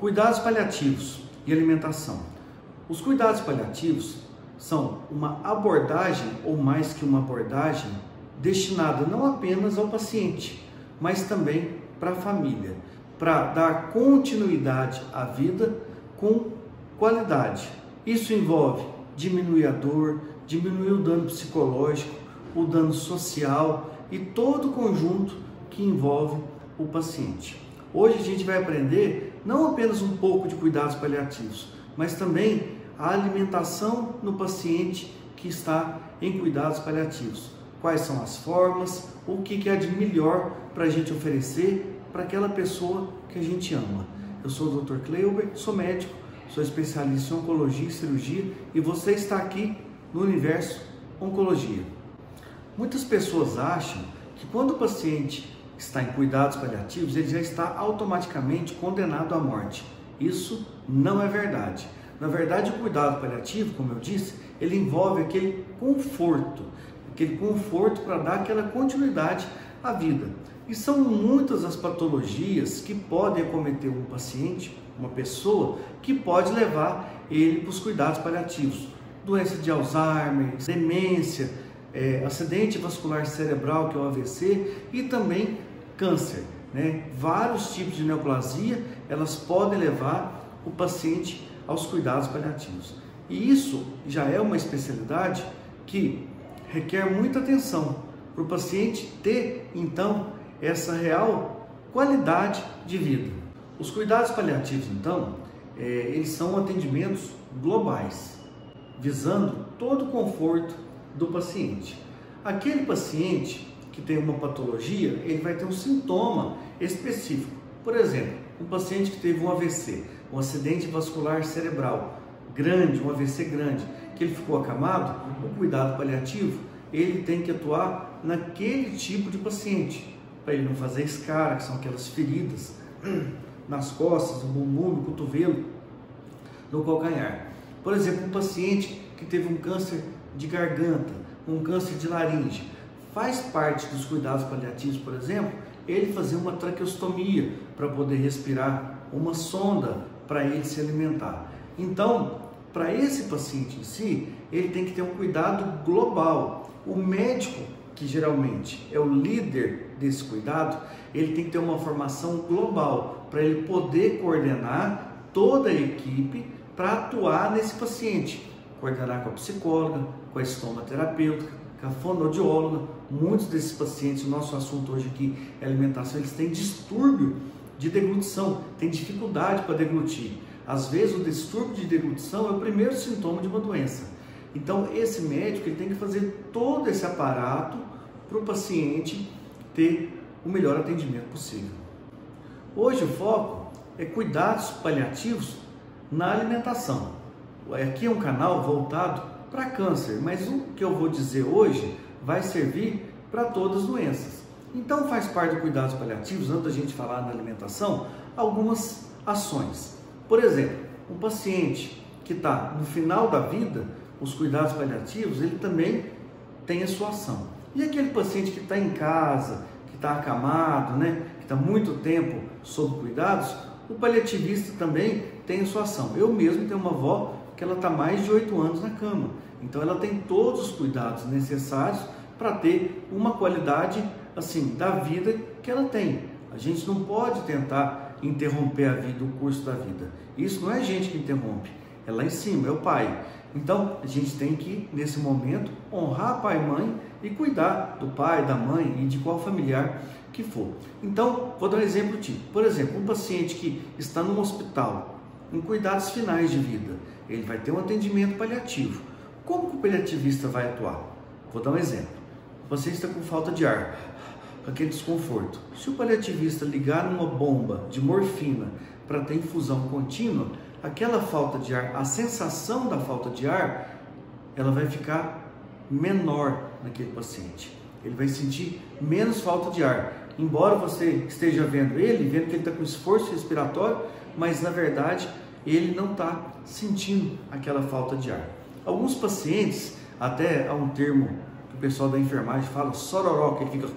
Cuidados paliativos e alimentação. Os cuidados paliativos são uma abordagem, ou mais que uma abordagem, destinada não apenas ao paciente, mas também para a família, para dar continuidade à vida com qualidade. Isso envolve diminuir a dor, diminuir o dano psicológico, o dano social e todo o conjunto que envolve o paciente. Hoje a gente vai aprender não apenas um pouco de cuidados paliativos, mas também a alimentação no paciente que está em cuidados paliativos. Quais são as formas, o que é de melhor para a gente oferecer para aquela pessoa que a gente ama. Eu sou o Dr. Cleuber, sou médico, sou especialista em oncologia e cirurgia e você está aqui no Universo Oncologia. Muitas pessoas acham que quando o paciente está em cuidados paliativos, ele já está automaticamente condenado à morte. Isso não é verdade. Na verdade, o cuidado paliativo, como eu disse, ele envolve aquele conforto para dar aquela continuidade à vida. E são muitas as patologias que podem acometer um paciente, uma pessoa, que pode levar ele para os cuidados paliativos. Doença de Alzheimer, demência, acidente vascular cerebral, que é o AVC, e também câncer, né? Vários tipos de neoplasia, elas podem levar o paciente aos cuidados paliativos. E isso já é uma especialidade que requer muita atenção para o paciente ter, então, essa real qualidade de vida. Os cuidados paliativos, então, eles são atendimentos globais, visando todo o conforto do paciente. Aquele paciente que tem uma patologia, ele vai ter um sintoma específico. Por exemplo, um paciente que teve um AVC, um acidente vascular cerebral grande, um AVC grande, que ele ficou acamado, o cuidado paliativo, ele tem que atuar naquele tipo de paciente, para ele não fazer escara, que são aquelas feridas nas costas, no bumbum, no cotovelo, no calcanhar. Por exemplo, um paciente que teve um câncer de garganta, um câncer de laringe, faz parte dos cuidados paliativos, por exemplo, ele fazer uma traqueostomia para poder respirar, uma sonda para ele se alimentar. Então, para esse paciente em si, ele tem que ter um cuidado global. O médico, que geralmente é o líder desse cuidado, ele tem que ter uma formação global para ele poder coordenar toda a equipe para atuar nesse paciente, coordenar com a psicóloga, com a estomaterapeuta, com a fonoaudióloga. Muitos desses pacientes, o nosso assunto hoje aqui é alimentação, eles têm distúrbio de deglutição, têm dificuldade para deglutir. Às vezes o distúrbio de deglutição é o primeiro sintoma de uma doença. Então esse médico ele tem que fazer todo esse aparato para o paciente ter o melhor atendimento possível. Hoje o foco é cuidados paliativos na alimentação. Aqui é um canal voltado para câncer, mas o que eu vou dizer hoje vai servir para todas as doenças. Então faz parte do cuidados paliativos, antes da gente falar na alimentação, algumas ações. Por exemplo, um paciente que está no final da vida, os cuidados paliativos, ele também tem a sua ação. E aquele paciente que está em casa, que está acamado, né, que está muito tempo sob cuidados, o paliativista também tem a sua ação. Eu mesmo tenho uma avó que ela está mais de 8 anos na cama, então ela tem todos os cuidados necessários para ter uma qualidade assim da vida que ela tem. A gente não pode tentar interromper a vida, o curso da vida. Isso não é a gente que interrompe, é lá em cima, é o pai. Então a gente tem que, nesse momento, honrar pai e mãe e cuidar do pai, da mãe e de qual familiar que for. Então, vou dar um exemplo tipo. Por exemplo, um paciente que está num hospital, em cuidados finais de vida, ele vai ter um atendimento paliativo. Como que o paliativista vai atuar? Vou dar um exemplo. O paciente está com falta de ar, com aquele desconforto. Se o paliativista ligar numa bomba de morfina para ter infusão contínua, aquela falta de ar, a sensação da falta de ar, ela vai ficar menor naquele paciente. Ele vai sentir menos falta de ar. Embora você esteja vendo ele, vendo que ele está com esforço respiratório, mas na verdade ele não está sentindo aquela falta de ar. Alguns pacientes, até há um termo que o pessoal da enfermagem fala, sororó, que ele fica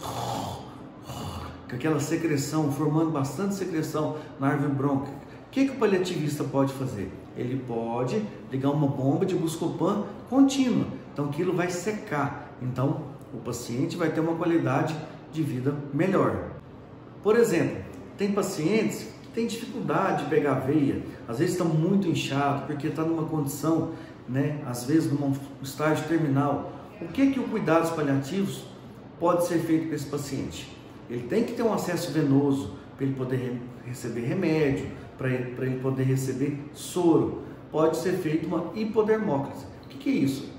com aquela secreção, formando bastante secreção na árvore brônquica, O que o paliativista pode fazer? Ele pode ligar uma bomba de Buscopan contínua, então aquilo vai secar, então o paciente vai ter uma qualidade de vida melhor. Por exemplo, tem pacientes que têm dificuldade de pegar veia, às vezes estão muito inchados porque está numa condição, às vezes num estágio terminal. O que o cuidados paliativos pode ser feito para esse paciente? Ele tem que ter um acesso venoso para ele poder receber remédio, para ele poder receber soro. Pode ser feita uma hipodermólise. O que é isso?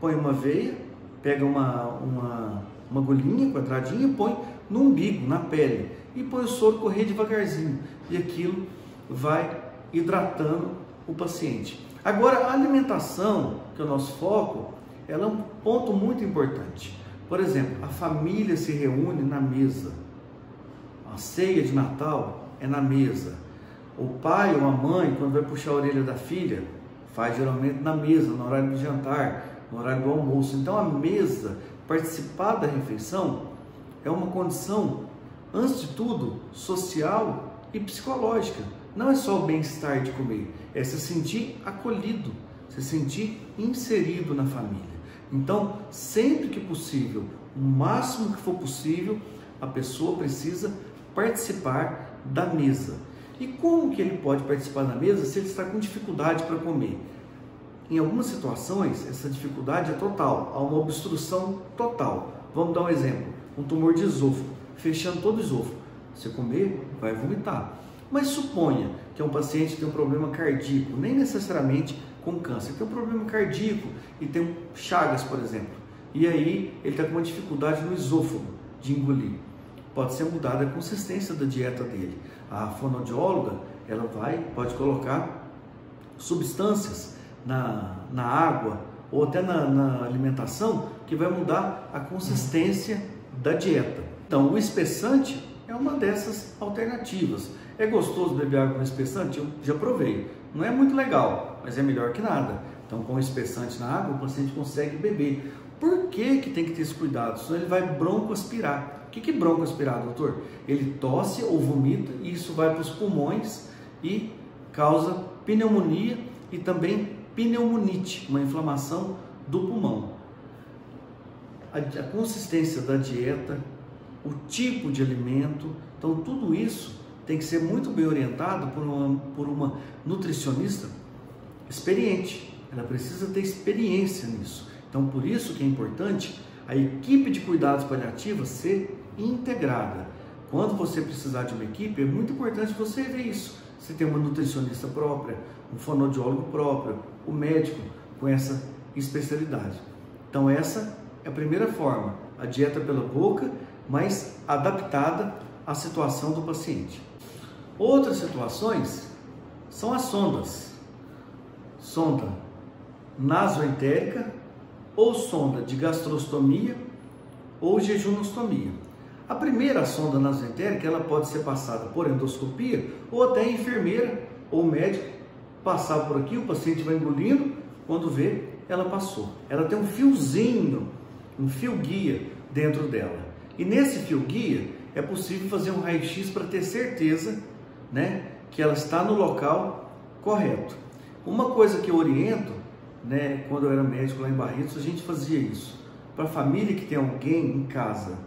Põe uma veia, pega uma agulhinha quadradinha, põe no umbigo, na pele, e põe o soro correr devagarzinho. E aquilo vai hidratando o paciente. Agora, a alimentação, que é o nosso foco, ela é um ponto muito importante. Por exemplo, a família se reúne na mesa. A ceia de Natal é na mesa. O pai ou a mãe, quando vai puxar a orelha da filha, faz geralmente na mesa, no horário do jantar, no horário do almoço. Então a mesa, participar da refeição, é uma condição, antes de tudo, social e psicológica. Não é só o bem-estar de comer, é se sentir acolhido, se sentir inserido na família. Então, sempre que possível, o máximo que for possível, a pessoa precisa participar da mesa. E como que ele pode participar da mesa se ele está com dificuldade para comer? Em algumas situações, essa dificuldade é total, há uma obstrução total. Vamos dar um exemplo, um tumor de esôfago, fechando todo o esôfago. Se comer, vai vomitar. Mas suponha que é um paciente que tem um problema cardíaco, nem necessariamente com câncer, tem um problema cardíaco e tem chagas, por exemplo. E aí ele está com uma dificuldade no esôfago de engolir. Pode ser mudada a consistência da dieta dele. A fonoaudióloga, pode colocar substâncias na água ou até na alimentação que vai mudar a consistência da dieta. Então, o espessante é uma dessas alternativas. É gostoso beber água com espessante? Eu já provei. Não é muito legal, mas é melhor que nada. Então, com espessante na água, o paciente consegue beber. Por que tem que ter esse cuidado? Senão ele vai broncoaspirar. O que é broncoaspirar, doutor? Ele tosse ou vomita e isso vai para os pulmões e causa pneumonia e também pneumonite, uma inflamação do pulmão. A consistência da dieta, o tipo de alimento, então tudo isso tem que ser muito bem orientado por uma nutricionista experiente. Ela precisa ter experiência nisso. Então, por isso que é importante a equipe de cuidados paliativos ser integrada. Quando você precisar de uma equipe, é muito importante você ver isso. Você tem uma nutricionista própria, um fonoaudiólogo próprio, um médico com essa especialidade. Então, essa é a primeira forma, a dieta pela boca, mas adaptada à situação do paciente. Outras situações são as sondas. Sonda nasoentérica ou sonda de gastrostomia ou jejunostomia. A primeira sonda nasoentérica, ela pode ser passada por endoscopia ou até a enfermeira ou médico passar por aqui, o paciente vai engolindo, quando vê, ela passou. Ela tem um fiozinho, um fio guia dentro dela. E nesse fio guia é possível fazer um raio-x para ter certeza, que ela está no local correto. Uma coisa que eu oriento, quando eu era médico lá em Barretos, a gente fazia isso. Para a família que tem alguém em casa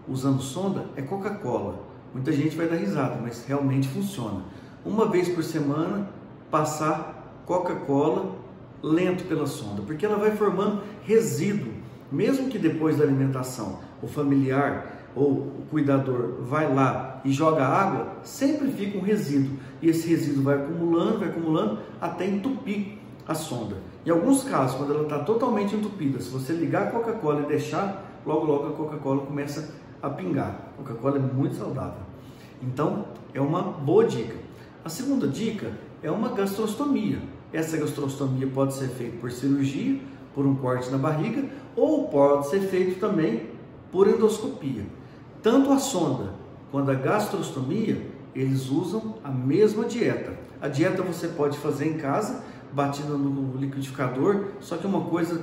usando sonda, é Coca-Cola. Muita gente vai dar risada, mas realmente funciona. Uma vez por semana, passar Coca-Cola lento pela sonda, porque ela vai formando resíduo. Mesmo que depois da alimentação o familiar ou o cuidador vai lá e joga água, sempre fica um resíduo. E esse resíduo vai acumulando até entupir a sonda. Em alguns casos, quando ela está totalmente entupida, se você ligar a Coca-Cola e deixar, logo a Coca-Cola começa a pingar. A Coca-Cola é muito saudável. Então, é uma boa dica. A segunda dica é uma gastrostomia. Essa gastrostomia pode ser feita por cirurgia, por um corte na barriga, ou pode ser feito também por endoscopia. Tanto a sonda quanto a gastrostomia, eles usam a mesma dieta. A dieta você pode fazer em casa, batida no liquidificador, só que é uma coisa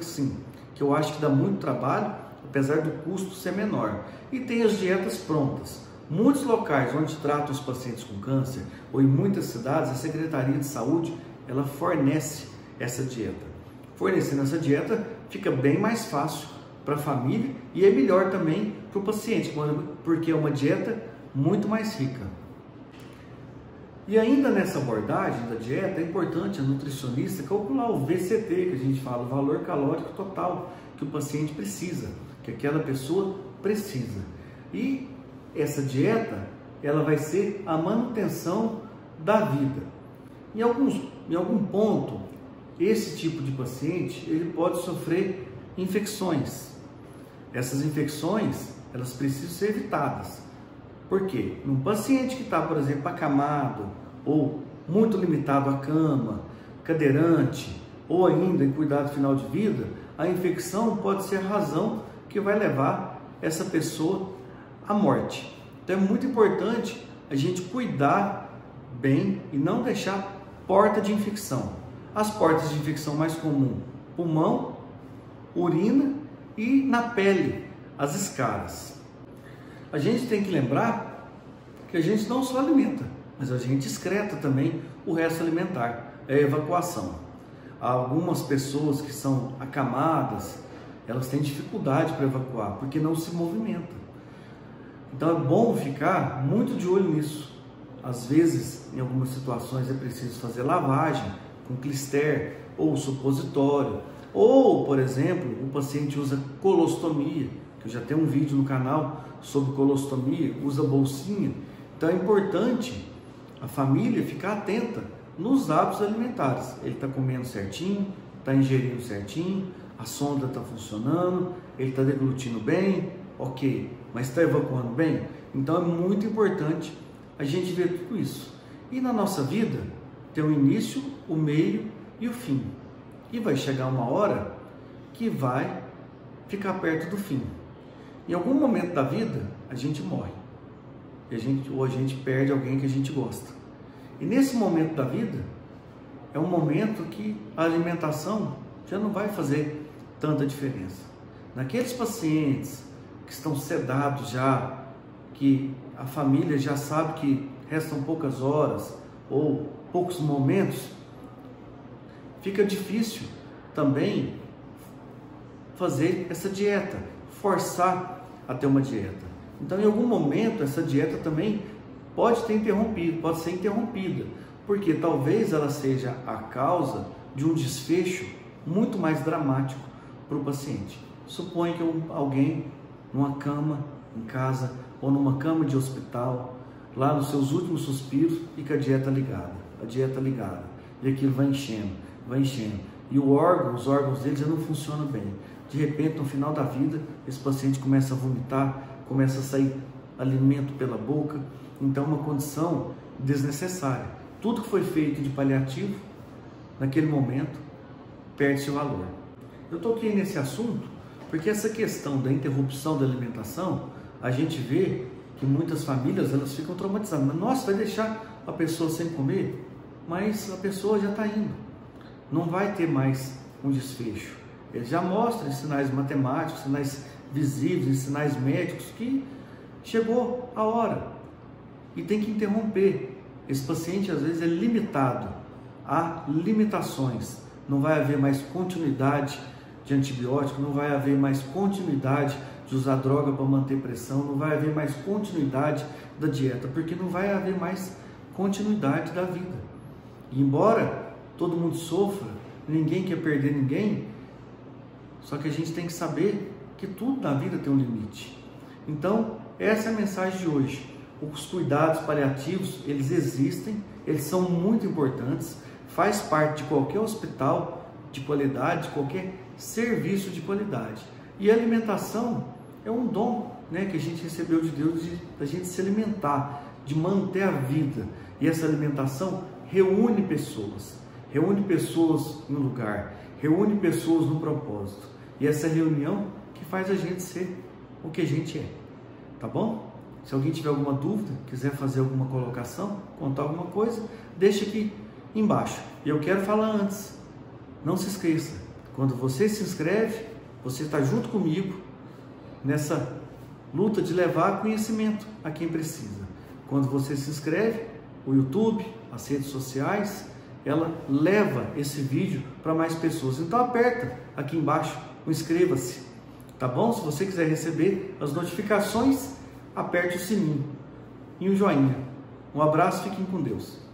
que eu acho que dá muito trabalho, apesar do custo ser menor. E tem as dietas prontas. Muitos locais onde tratam os pacientes com câncer, ou em muitas cidades, a Secretaria de Saúde, ela fornece essa dieta. Fornecendo essa dieta, fica bem mais fácil para a família e é melhor também para o paciente, porque é uma dieta muito mais rica. E ainda nessa abordagem da dieta, é importante a nutricionista calcular o VCT, que a gente fala, o valor calórico total que o paciente precisa, que aquela pessoa precisa. E essa dieta, ela vai ser a manutenção da vida. Em algum ponto, esse tipo de paciente, ele pode sofrer infecções. Essas infecções, elas precisam ser evitadas. Por quê? Num paciente que está, por exemplo, acamado, ou muito limitado à cama, cadeirante, ou ainda em cuidado final de vida, a infecção pode ser a razão que vai levar essa pessoa à morte. Então é muito importante a gente cuidar bem e não deixar porta de infecção. As portas de infecção mais comuns, pulmão, urina e na pele, as escaras. A gente tem que lembrar que a gente não só alimenta, mas a gente excreta também o resto alimentar, é a evacuação. Algumas pessoas que são acamadas, elas têm dificuldade para evacuar, porque não se movimentam. Então é bom ficar muito de olho nisso. Às vezes, em algumas situações, é preciso fazer lavagem com clister ou supositório. Ou, por exemplo, o paciente usa colostomia, que eu já tenho um vídeo no canal sobre colostomia, usa bolsinha. Então é importante a família ficar atenta nos hábitos alimentares. Ele está comendo certinho, está ingerindo certinho, a sonda está funcionando, ele está deglutindo bem, ok, mas está evacuando bem? Então é muito importante a gente ver tudo isso. E na nossa vida tem o início, o meio e o fim. E vai chegar uma hora que vai ficar perto do fim. Em algum momento da vida a gente morre. Ou a gente perde alguém que a gente gosta. E nesse momento da vida é um momento que a alimentação já não vai fazer tanta diferença. Naqueles pacientes que estão sedados já, que a família já sabe que restam poucas horas ou poucos momentos, fica difícil também fazer essa dieta, forçar a ter uma dieta. Então, em algum momento, essa dieta também pode ser interrompida, porque talvez ela seja a causa de um desfecho muito mais dramático para o paciente. Suponha que alguém numa cama em casa ou numa cama de hospital, lá nos seus últimos suspiros, e com a dieta ligada, e aquilo vai enchendo, e os órgãos dele já não funcionam bem. De repente, no final da vida, esse paciente começa a vomitar, começa a sair alimento pela boca. Então, é uma condição desnecessária. Tudo que foi feito de paliativo, naquele momento, perde seu valor. Eu toquei nesse assunto porque essa questão da interrupção da alimentação, a gente vê que muitas famílias, elas ficam traumatizadas. Mas, nossa, vai deixar a pessoa sem comer? Mas a pessoa já está indo. Não vai ter mais um desfecho. Ele já mostra em sinais matemáticos, sinais visíveis, em sinais médicos, que chegou a hora e tem que interromper. Esse paciente às vezes é limitado, há limitações, não vai haver mais continuidade de antibiótico, não vai haver mais continuidade de usar droga para manter pressão, não vai haver mais continuidade da dieta, porque não vai haver mais continuidade da vida. E embora todo mundo sofra, ninguém quer perder ninguém, só que a gente tem que saber que tudo na vida tem um limite. Então, essa é a mensagem de hoje. Os cuidados paliativos, eles existem, eles são muito importantes, faz parte de qualquer hospital de qualidade, de qualquer serviço de qualidade. E a alimentação é um dom, né, que a gente recebeu de Deus, da gente se alimentar, de manter a vida. E essa alimentação reúne pessoas no lugar, reúne pessoas no propósito. E essa reunião que faz a gente ser o que a gente é. Tá bom? Se alguém tiver alguma dúvida, quiser fazer alguma colocação, contar alguma coisa, deixa aqui embaixo. E eu quero falar antes, não se esqueça, quando você se inscreve, você está junto comigo nessa luta de levar conhecimento a quem precisa. Quando você se inscreve, o YouTube, as redes sociais, ela leva esse vídeo para mais pessoas. Então aperta aqui embaixo o inscreva-se, tá bom? Se você quiser receber as notificações, aperte o sininho e o joinha. Um abraço, fiquem com Deus.